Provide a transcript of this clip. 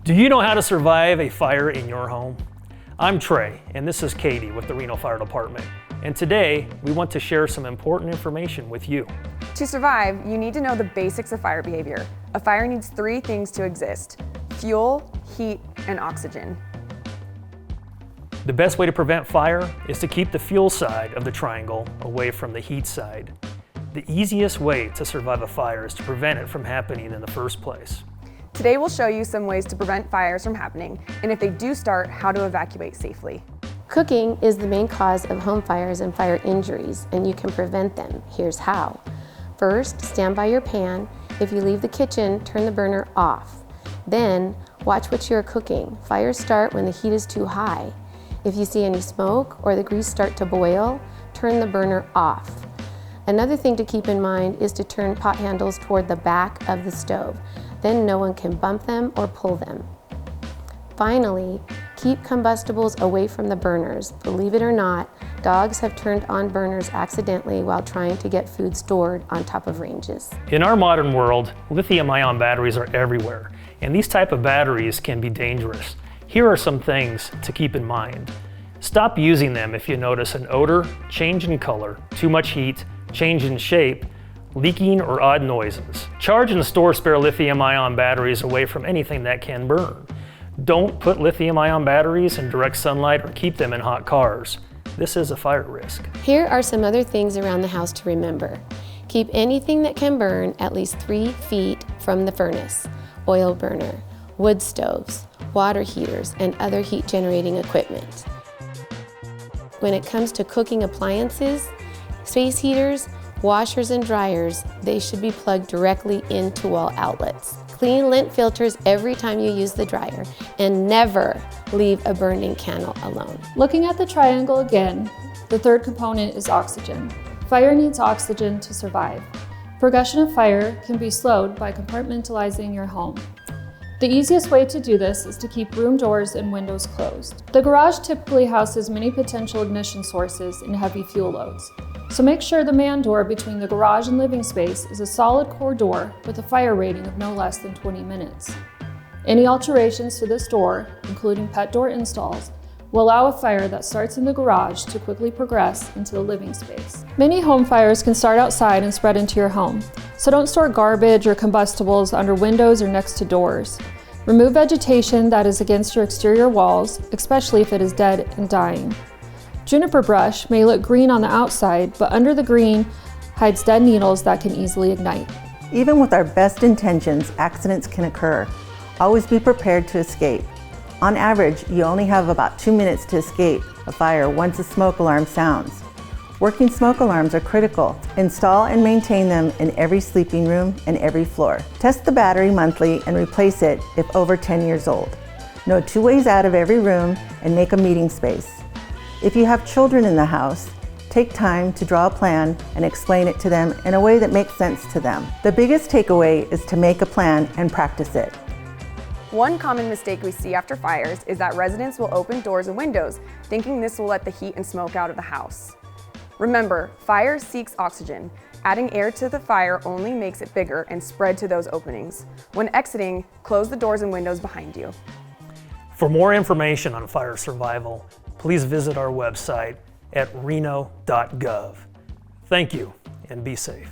Do you know how to survive a fire in your home? I'm Trey, and this is Katie with the Reno Fire Department. And today, we want to share some important information with you. To survive, you need to know the basics of fire behavior. A fire needs three things to exist: fuel, heat, and oxygen. The best way to prevent fire is to keep the fuel side of the triangle away from the heat side. The easiest way to survive a fire is to prevent it from happening in the first place. Today we'll show you some ways to prevent fires from happening, and if they do start, how to evacuate safely. Cooking is the main cause of home fires and fire injuries, and you can prevent them. Here's how. First, stand by your pan. If you leave the kitchen, turn the burner off. Then, watch what you're cooking. Fires start when the heat is too high. If you see any smoke or the grease start to boil, turn the burner off. Another thing to keep in mind is to turn pot handles toward the back of the stove. Then no one can bump them or pull them. Finally, keep combustibles away from the burners. Believe it or not, dogs have turned on burners accidentally while trying to get food stored on top of ranges. In our modern world, lithium-ion batteries are everywhere, and these type of batteries can be dangerous. Here are some things to keep in mind. Stop using them if you notice an odor, change in color, too much heat, change in shape, leaking or odd noises. Charge and store spare lithium-ion batteries away from anything that can burn. Don't put lithium-ion batteries in direct sunlight or keep them in hot cars. This is a fire risk. Here are some other things around the house to remember. Keep anything that can burn at least 3 feet from the furnace, oil burner, wood stoves, water heaters, and other heat generating equipment. When it comes to cooking appliances, space heaters, washers and dryers, they should be plugged directly into wall outlets. Clean lint filters every time you use the dryer, and never leave a burning candle alone. Looking at the triangle again, the third component is oxygen. Fire needs oxygen to survive. Progression of fire can be slowed by compartmentalizing your home. The easiest way to do this is to keep room doors and windows closed. The garage typically houses many potential ignition sources and heavy fuel loads. So make sure the man door between the garage and living space is a solid core door with a fire rating of no less than 20 minutes. Any alterations to this door, including pet door installs, will allow a fire that starts in the garage to quickly progress into the living space. Many home fires can start outside and spread into your home, so don't store garbage or combustibles under windows or next to doors. Remove vegetation that is against your exterior walls, especially if it is dead and dying. Juniper brush may look green on the outside, but under the green hides dead needles that can easily ignite. Even with our best intentions, accidents can occur. Always be prepared to escape. On average, you only have about 2 minutes to escape a fire once a smoke alarm sounds. Working smoke alarms are critical. Install and maintain them in every sleeping room and every floor. Test the battery monthly and replace it if over 10 years old. Know 2 ways out of every room and make a meeting space. If you have children in the house, take time to draw a plan and explain it to them in a way that makes sense to them. The biggest takeaway is to make a plan and practice it. One common mistake we see after fires is that residents will open doors and windows, thinking this will let the heat and smoke out of the house. Remember, fire seeks oxygen. Adding air to the fire only makes it bigger and spread to those openings. When exiting, close the doors and windows behind you. For more information on fire survival, please visit our website at reno.gov. Thank you, and be safe.